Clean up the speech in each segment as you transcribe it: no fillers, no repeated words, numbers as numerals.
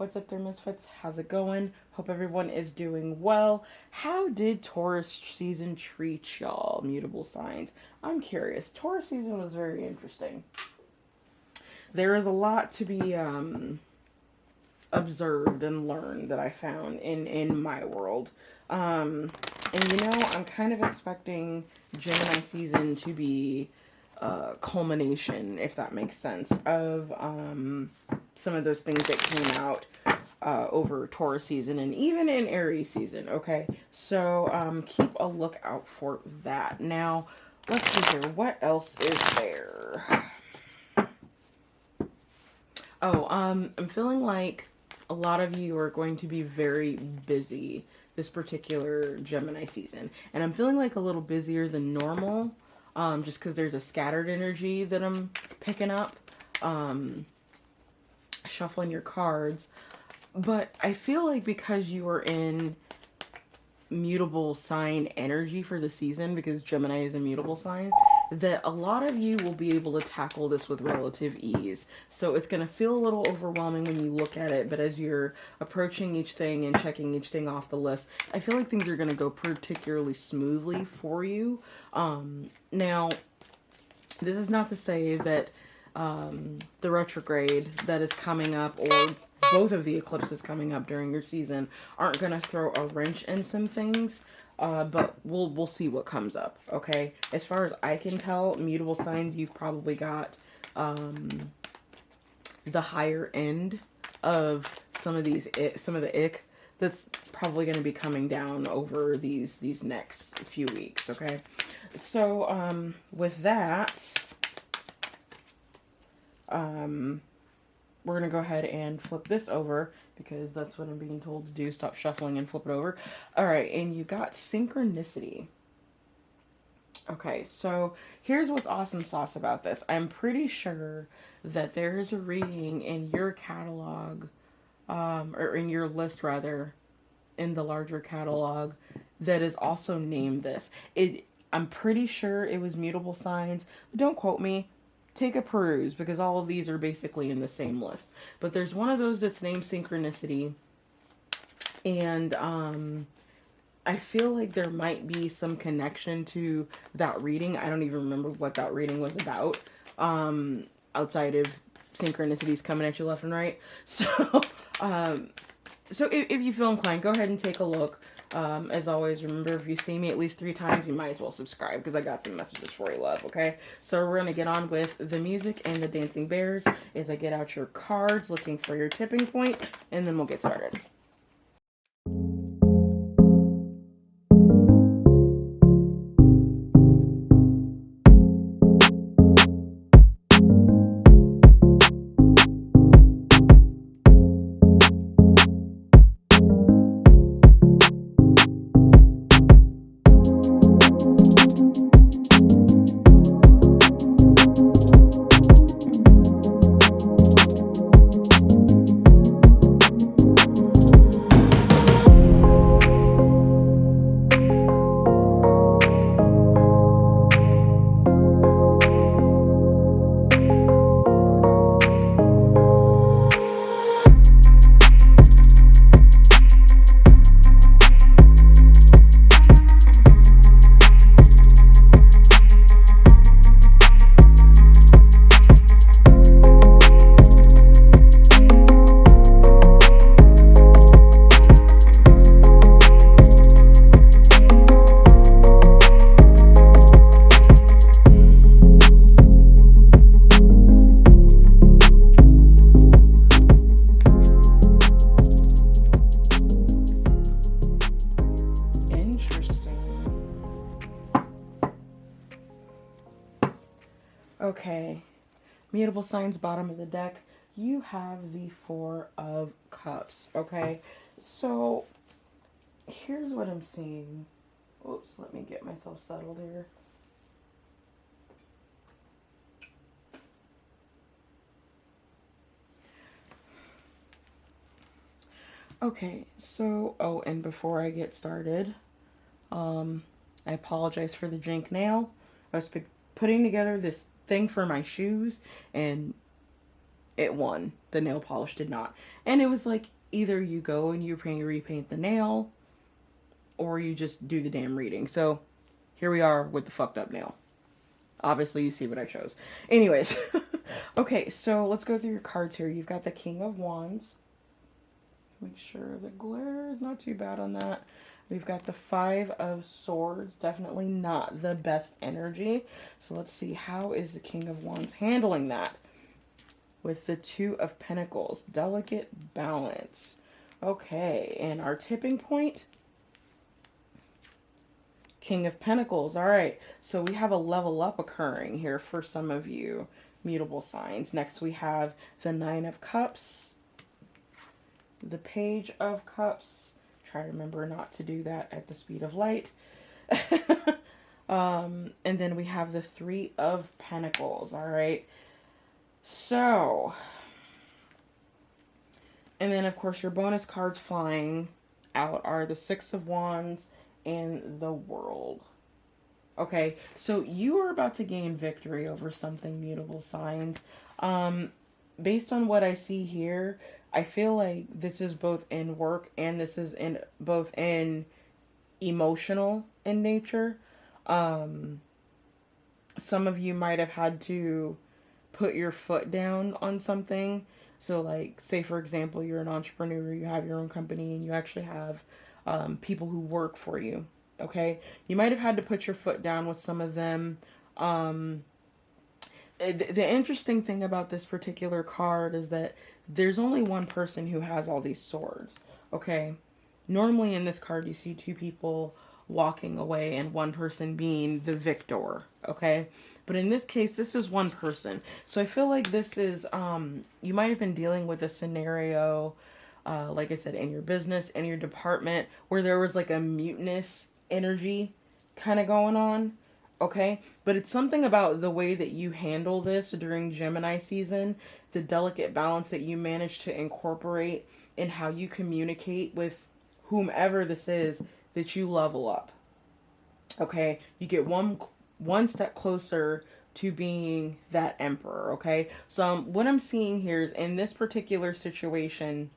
What's up there, Misfits? How's it going? Hope everyone is doing well. How did Taurus season treat y'all, mutable signs? I'm curious. Taurus season was very interesting. There is a lot to be observed and learned that I found in my world. And I'm kind of expecting Gemini season to be culmination, if that makes sense, of some of those things that came out over Taurus season and even in Aries season. Okay, so keep a lookout for that. Now, let's see here. What else is there? Oh, I'm feeling like a lot of you are going to be very busy this particular Gemini season. And I'm feeling like a little busier than normal, just because there's a scattered energy that I'm picking up. Shuffling your cards. But I feel like because you are in mutable sign energy for the season, because Gemini is a mutable sign, that a lot of you will be able to tackle this with relative ease. So it's going to feel a little overwhelming when you look at it, but as you're approaching each thing and checking each thing off the list, I feel like things are going to go particularly smoothly for you. Now, this is not to say that the retrograde that is coming up, or both of the eclipses coming up during your season, aren't going to throw a wrench in some things. But we'll see what comes up, okay? As far as I can tell, mutable signs, you've probably got the higher end of some of the ick that's probably going to be coming down over these next few weeks, okay? So with that, we're going to go ahead and flip this over because that's what I'm being told to do. Stop shuffling and flip it over. All right, and you got synchronicity. Okay, so here's what's awesome sauce about this. I'm pretty sure that there is a reading in your catalog, or in your list rather, in the larger catalog, that is also named this. I'm pretty sure it was mutable signs. Don't quote me. Take a peruse, because all of these are basically in the same list. But there's one of those that's named synchronicity. And I feel like there might be some connection to that reading. I don't even remember what that reading was about. Outside of synchronicities coming at you left and right. So, so if you feel inclined, go ahead and take a look. As always, remember, if you see me at least 3 times, you might as well subscribe, because I got some messages for you, love, okay? So we're going to get on with the music and the dancing bears as I get out your cards, looking for your tipping point, and then we'll get started. Okay, mutable signs, bottom of the deck. You have the 4 of Cups, okay? So, here's what I'm seeing. Oops, let me get myself settled here. Okay, so, oh, and before I get started, I apologize for the jank nail. I was putting together this thing for my shoes, and it won. The nail polish did not. And it was like, either you go and you repaint the nail, or you just do the damn reading. So here we are with the fucked up nail. Obviously, you see what I chose. Anyways, okay, so let's go through your cards here. You've got the King of Wands. Make sure the glare is not too bad on that. We've got the Five of Swords. Definitely not the best energy. So let's see, how is the King of Wands handling that? With the Two of Pentacles. Delicate balance. Okay, and our tipping point? King of Pentacles. All right, so we have a level up occurring here for some of you mutable signs. Next we have the Nine of Cups, the Page of Cups. Try to remember not to do that at the speed of light. And then we have the Three of Pentacles. All right, so, and then of course your bonus cards flying out are the Six of Wands and the World. Okay, so you are about to gain victory over something, mutable signs. Based on what I see here, I feel like this is both in work and this is in both in emotional in nature. Some of you might have had to put your foot down on something. So like, say for example, you're an entrepreneur, you have your own company, and you actually have people who work for you. Okay, you might have had to put your foot down with some of them. The interesting thing about this particular card is that there's only one person who has all these swords. Okay, normally in this card you see two people walking away and one person being the victor. Okay, but in this case this is one person. So I feel like this is you might have been dealing with a scenario, like I said, in your business, in your department, where there was like a mutinous energy kind of going on. Okay, but it's something about the way that you handle this during Gemini season, the delicate balance that you manage to incorporate in how you communicate with whomever this is, that you level up. Okay, you get one step closer to being that emperor. Okay, so what I'm seeing here is in this particular situation,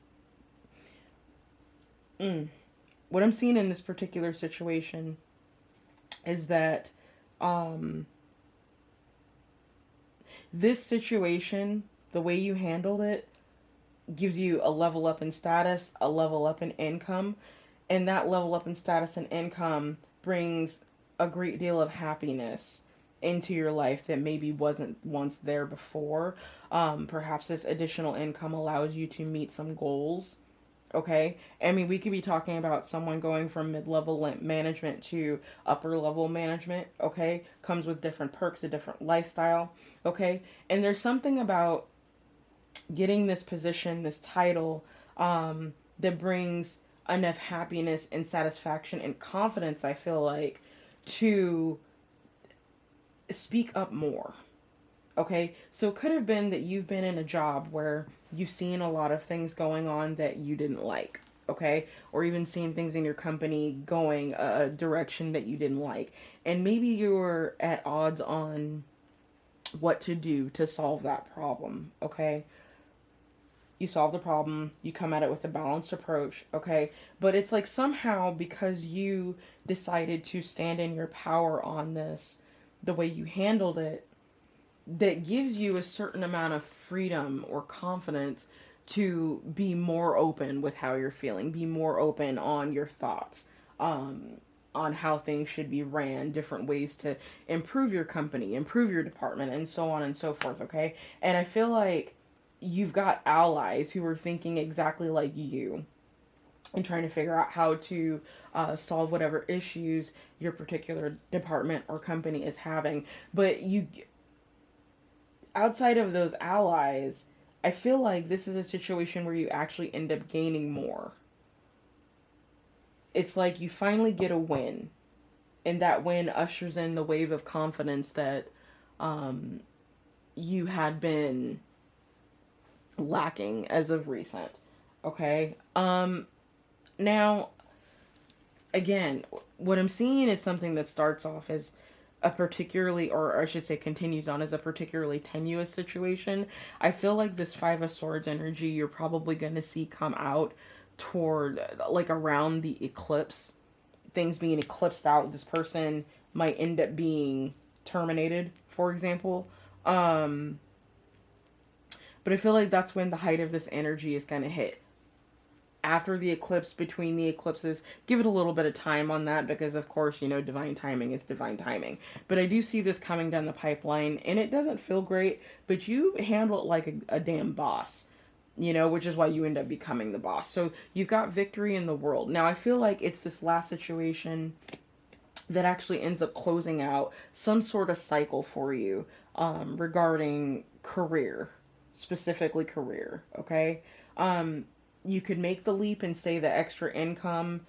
what I'm seeing in this particular situation is that this situation, the way you handled it, gives you a level up in status, a level up in income, and that level up in status and income brings a great deal of happiness into your life that maybe wasn't once there before. Perhaps this additional income allows you to meet some goals. Okay, I mean, we could be talking about someone going from mid-level management to upper-level management. Okay, comes with different perks, a different lifestyle. Okay, and there's something about getting this position, this title, that brings enough happiness and satisfaction and confidence, I feel like, to speak up more. Okay, so it could have been that you've been in a job where you've seen a lot of things going on that you didn't like, okay? Or even seen things in your company going a direction that you didn't like. And maybe you're at odds on what to do to solve that problem, okay? You solve the problem, you come at it with a balanced approach, okay? But it's like somehow, because you decided to stand in your power on this, the way you handled it, that gives you a certain amount of freedom or confidence to be more open with how you're feeling, be more open on your thoughts, on how things should be ran, different ways to improve your company, improve your department, and so on and so forth, okay? And I feel like you've got allies who are thinking exactly like you and trying to figure out how to solve whatever issues your particular department or company is having. But outside of those allies, I feel like this is a situation where you actually end up gaining more. It's like you finally get a win, and that win ushers in the wave of confidence that you had been lacking as of recent. Okay? Now, again, what I'm seeing is something that starts off as a particularly, or I should say continues on as a particularly tenuous situation. I feel like this Five of Swords energy you're probably going to see come out toward, like, around the eclipse. Things being eclipsed out, this person might end up being terminated, for example. But I feel like that's when the height of this energy is going to hit. After the eclipse, between the eclipses, give it a little bit of time on that, because of course, you know, divine timing is divine timing. But I do see this coming down the pipeline, and it doesn't feel great, but you handle it like a damn boss, you know, which is why you end up becoming the boss. So you've got victory in the world. Now I feel like it's this last situation that actually ends up closing out some sort of cycle for you, regarding career, specifically career. Okay. You could make the leap and say that extra income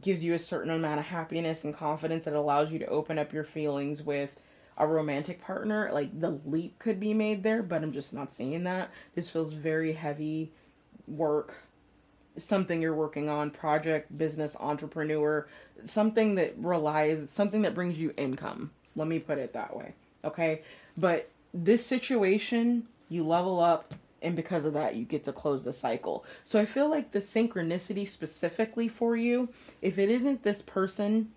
gives you a certain amount of happiness and confidence that allows you to open up your feelings with a romantic partner. Like, the leap could be made there, but I'm just not seeing that. This feels very heavy work, something you're working on, project, business, entrepreneur, something that something that brings you income. Let me put it that way. Okay. But this situation, you level up, and because of that, you get to close the cycle. So I feel like the synchronicity specifically for you, if it isn't this person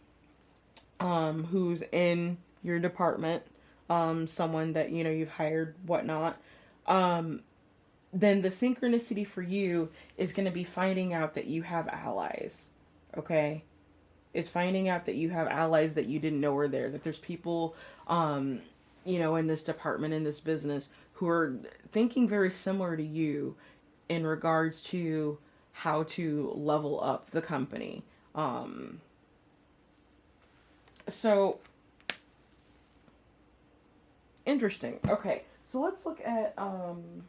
who's in your department, someone that, you know, you've hired, whatnot, then the synchronicity for you is going to be finding out that you have allies. Okay? It's finding out that you have allies that you didn't know were there. That there's people, you know, in this department, in this business, who are thinking very similar to you in regards to how to level up the company. So interesting. Okay, so let's look at some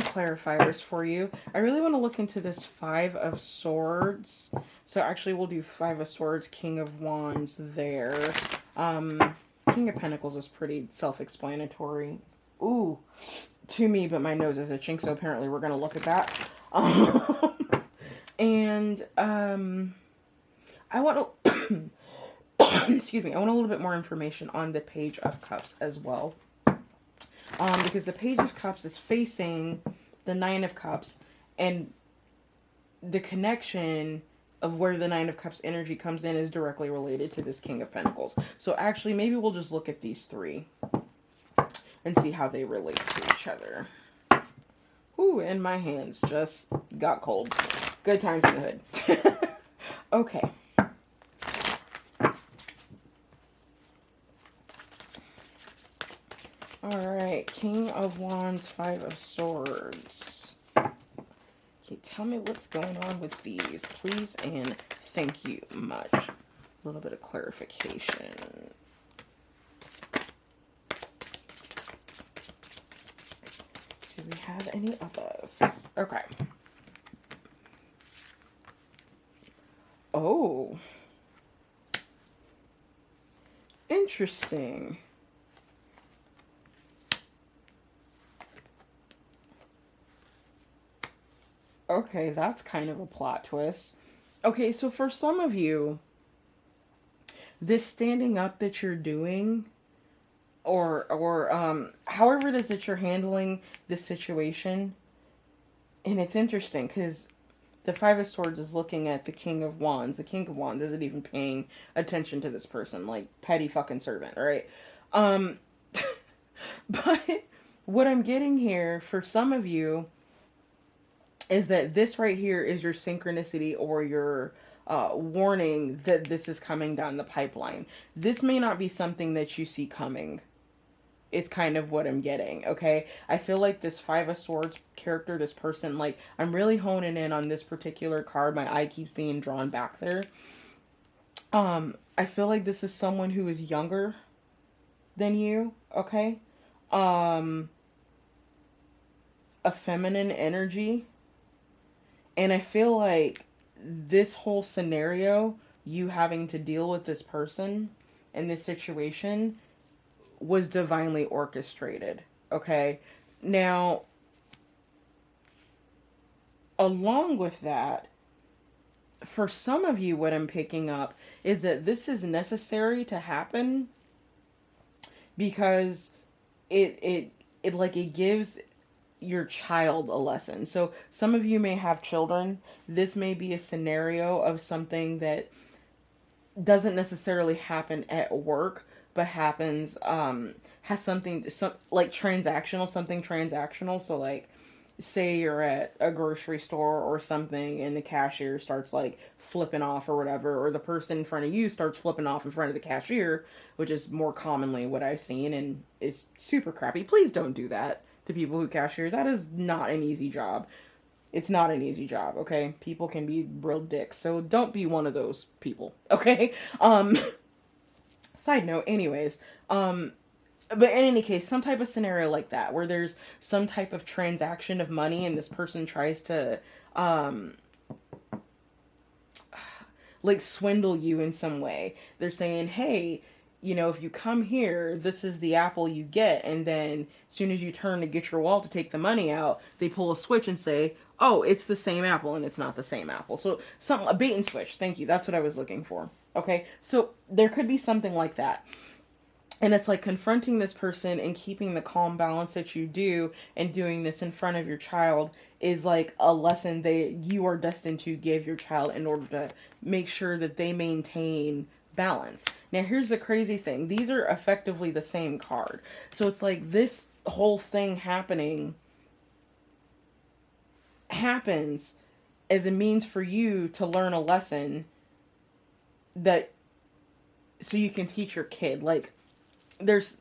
clarifiers for you. I really want to look into this Five of Swords. So actually we'll do Five of Swords, King of Wands there. King of Pentacles is pretty self-explanatory. Ooh, to me, but my nose is itching, so apparently we're going to look at that. And I want to, excuse me, I want a little bit more information on the Page of Cups as well. Because the Page of Cups is facing the Nine of Cups, and the connection of where the Nine of Cups energy comes in is directly related to this King of Pentacles. So actually, maybe we'll just look at these three and see how they relate to each other. Ooh, and my hands just got cold. Good times in the hood. Okay. Alright, King of Wands, Five of Swords. Okay, tell me what's going on with these, please, and thank you much. A little bit of clarification. Do we have any others? Okay. Oh. Interesting. Okay, that's kind of a plot twist. Okay, so for some of you, this standing up that you're doing, or however it is that you're handling this situation, and it's interesting because the Five of Swords is looking at the King of Wands. The King of Wands isn't even paying attention to this person, like petty fucking servant, right? But what I'm getting here for some of you is that this right here is your synchronicity, or your warning that this is coming down the pipeline. This may not be something that you see coming. Is kind of what I'm getting, okay? I feel like this Five of Swords character, this person, like, I'm really honing in on this particular card. My eye keeps being drawn back there. I feel like this is someone who is younger than you, okay? A feminine energy. And I feel like this whole scenario, you having to deal with this person in this situation, was divinely orchestrated. Okay. Now, along with that, for some of you, what I'm picking up is that this is necessary to happen because it gives your child a lesson. So some of you may have children. This may be a scenario of something that doesn't necessarily happen at work, but happens has some like transactional, something transactional. So like say you're at a grocery store or something and the cashier starts like flipping off or whatever, or the person in front of you starts flipping off in front of the cashier, which is more commonly what I've seen and is super crappy. Please don't do that to people who cashier. That is not an easy job. It's not an easy job, okay? People can be real dicks, so don't be one of those people, okay? Side note, anyways, but in any case, some type of scenario like that where there's some type of transaction of money and this person tries to like swindle you in some way. They're saying, hey, you know, if you come here, this is the apple you get. And then as soon as you turn to get your wallet to take the money out, they pull a switch and say, oh, it's the same apple, and it's not the same apple. So a bait and switch. Thank you. That's what I was looking for. Okay. So there could be something like that. And it's like confronting this person and keeping the calm balance that you do and doing this in front of your child is like a lesson that you are destined to give your child in order to make sure that they maintain balance. Now, here's the crazy thing. These are effectively the same card. So it's like this whole thing happens as a means for you to learn a lesson that so you can teach your kid. Like, there's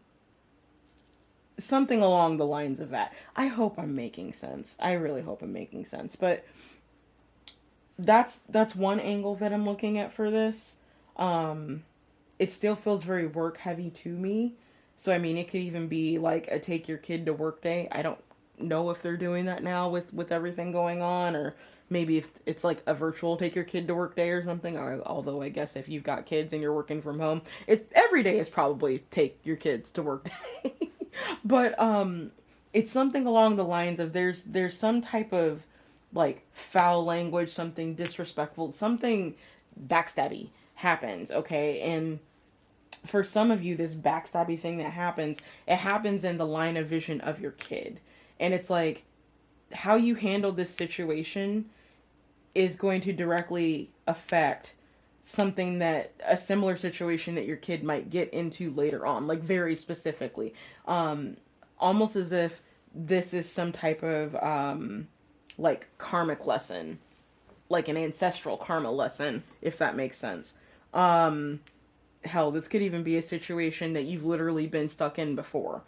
something along the lines of that. I hope I'm making sense. I really hope I'm making sense. But that's one angle that I'm looking at for this. It still feels very work heavy to me. So, I mean, it could even be like a take your kid to work day. I don't know if they're doing that now with everything going on, or maybe if it's like a virtual take your kid to work day or something. Although I guess if you've got kids and you're working from home, it's every day is probably take your kids to work day. But it's something along the lines of there's some type of like foul language, something disrespectful, something backstabby happens, okay? And for some of you, this backstabby thing that happens, it happens in the line of vision of your kid. And it's like, how you handle this situation is going to directly affect something that a similar situation that your kid might get into later on, like very specifically. Almost as if this is some type of like karmic lesson, like an ancestral karma lesson, if that makes sense. Hell, this could even be a situation that you've literally been stuck in before.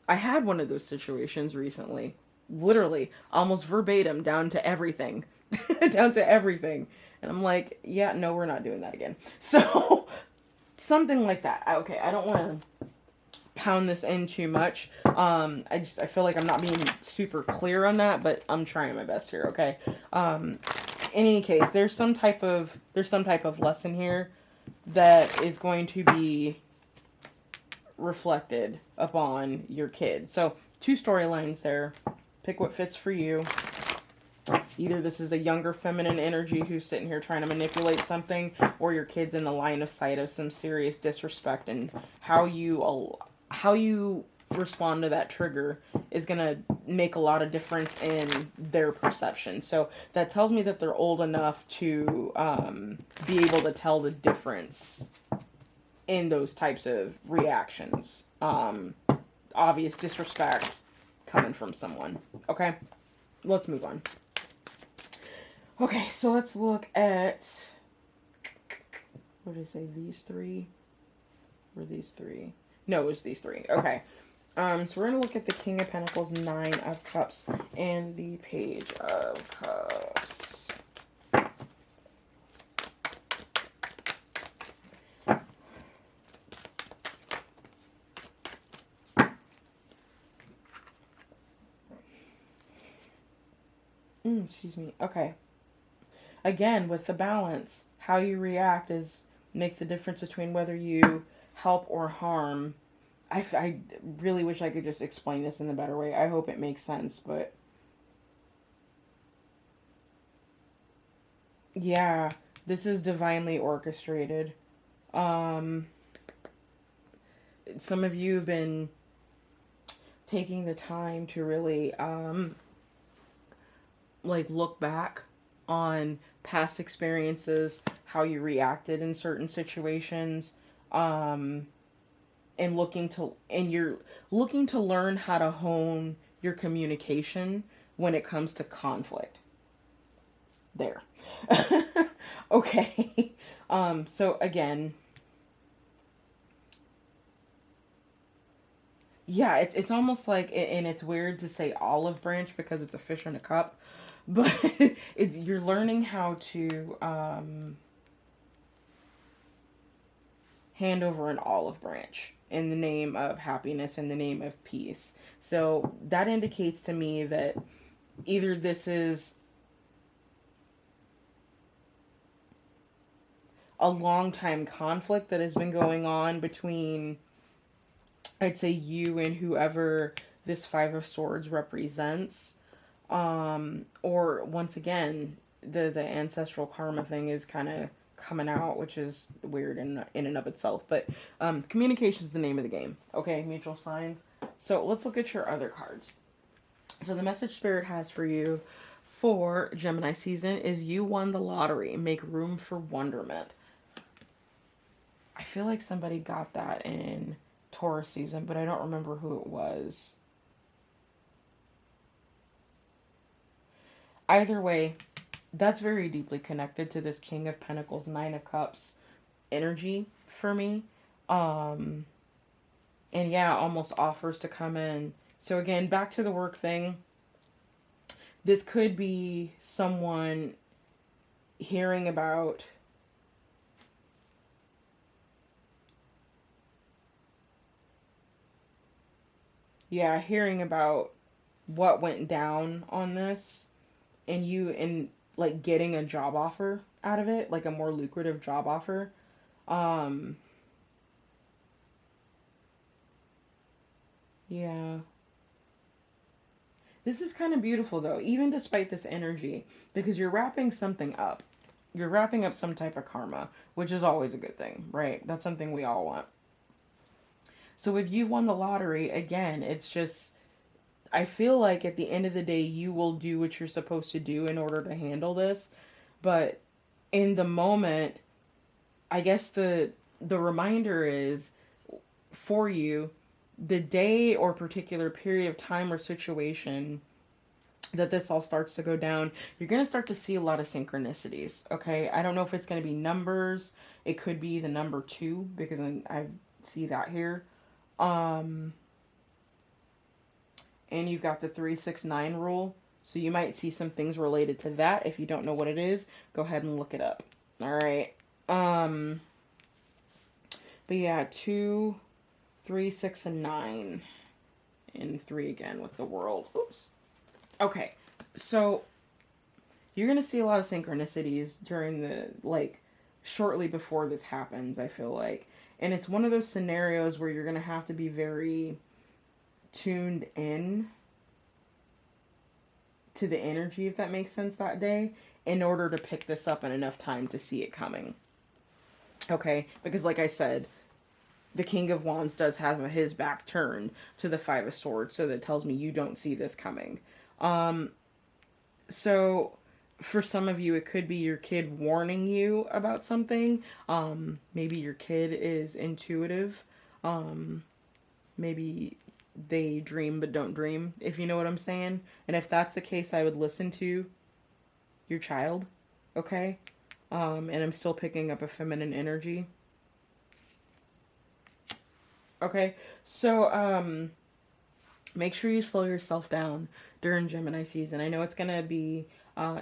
I had one of those situations recently. Literally, almost verbatim, down to everything. Down to everything. And I'm like, yeah, no, we're not doing that again. So, something like that. Okay, I don't want to pound this in too much. I feel like I'm not being super clear on that, but I'm trying my best here, okay? In any case, there's some type of lesson here that is going to be reflected upon your kid. So, two storylines there. Pick what fits for you. Either this is a younger feminine energy who's sitting here trying to manipulate something, or your kid's in the line of sight of some serious disrespect, and how you respond to that trigger is going to make a lot of difference in their perception. So that tells me that they're old enough to be able to tell the difference in those types of reactions. Obvious disrespect coming from someone. Okay, let's move on. Okay, so let's look at, what did I say, these three? Or these three? No, it was these three. Okay. So we're going to look at the King of Pentacles, Nine of Cups, and the Page of Cups. Excuse me. Okay. Again, with the balance, how you react makes a difference between whether you help or harm. I really wish I could just explain this in a better way. I hope it makes sense, but Yeah, this is divinely orchestrated. Um, some of you have been taking the time to really like look back on past experiences, how you reacted in certain situations, um, and you're looking to learn how to hone your communication when it comes to conflict. There. Okay. So again, yeah, it's almost like, and it's weird to say olive branch because it's a fish in a cup, but it's you're learning how to hand over an olive branch in the name of happiness, in the name of peace. So that indicates to me that either this is a long time conflict that has been going on between, I'd say, you and whoever this Five of Swords represents. Or once again, the ancestral karma thing is kind of coming out, which is weird in and of itself. But communication is the name of the game. Okay, mutual signs. So let's look at your other cards. So the message Spirit has for you for Gemini season is you won the lottery. Make room for wonderment. I feel like somebody got that in Taurus season, but I don't remember who it was. Either way, that's very deeply connected to this King of Pentacles, Nine of Cups energy for me. And yeah, almost offers to come in. So again, back to the work thing. This could be someone hearing about hearing about what went down on this, and you and like getting a job offer out of it, like a more lucrative job offer. Um yeah. This is kind of beautiful though, even despite this energy, because you're wrapping something up. You're wrapping up some type of karma, which is always a good thing, right? That's something we all want. So if you won the lottery, again, it's just, I feel like at the end of the day, you will do what you're supposed to do in order to handle this. But in the moment, I guess the reminder is for you, the day or particular period of time or situation that this all starts to go down, you're going to start to see a lot of synchronicities. Okay, I don't know if it's going to be numbers. It could be the number 2 because I see that here. And you've got the 369 rule, so you might see some things related to that. If you don't know what it is, go ahead and look it up. All right. But yeah, 2, 3, 6, and 9, and 3 again with the world. Oops. Okay, so you're gonna see a lot of synchronicities during the, like, shortly before this happens, I feel like. And it's one of those scenarios where you're gonna have to be very tuned in to the energy, if that makes sense, that day, in order to pick this up in enough time to see it coming. Okay, because like I said, the King of Wands does have his back turned to the Five of Swords, so that tells me you don't see this coming. So for some of you, it could be your kid warning you about something. Maybe your kid is intuitive. Maybe they dream but don't dream, if you know what I'm saying. And if that's the case, I would listen to your child, okay? And I'm still picking up a feminine energy. Okay, so make sure you slow yourself down during Gemini season. I know it's going to be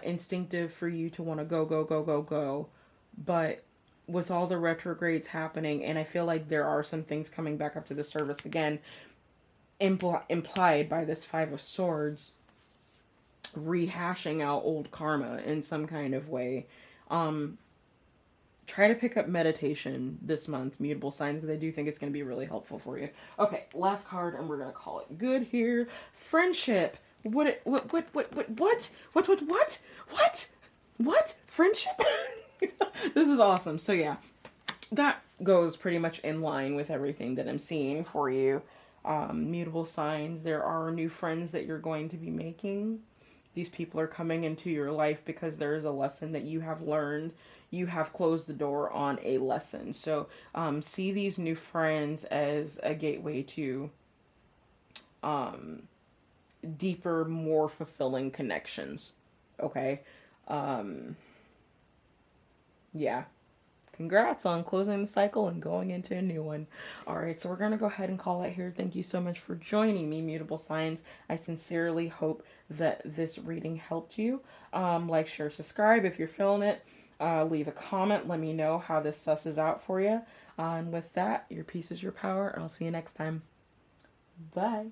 instinctive for you to want to go, go, go, go, go. But with all the retrogrades happening, and I feel like there are some things coming back up to the surface again, implied by this Five of Swords, rehashing out old karma in some kind of way. Try to pick up meditation this month, Mutable Signs, because I do think it's going to be really helpful for you. Okay, last card, and we're going to call it good here. Friendship. What? What? Friendship? This is awesome. So yeah, that goes pretty much in line with everything that I'm seeing for you. Mutable signs. There are new friends that you're going to be making. These people are coming into your life because there is a lesson that you have learned. You have closed the door on a lesson. So see these new friends as a gateway to deeper, more fulfilling connections. Okay? Yeah. Congrats on closing the cycle and going into a new one. All right, so we're going to go ahead and call it here. Thank you so much for joining me, Mutable Signs. I sincerely hope that this reading helped you. Like, share, subscribe if you're feeling it. Leave a comment. Let me know how this susses out for you. And with that, your peace is your power. And I'll see you next time. Bye.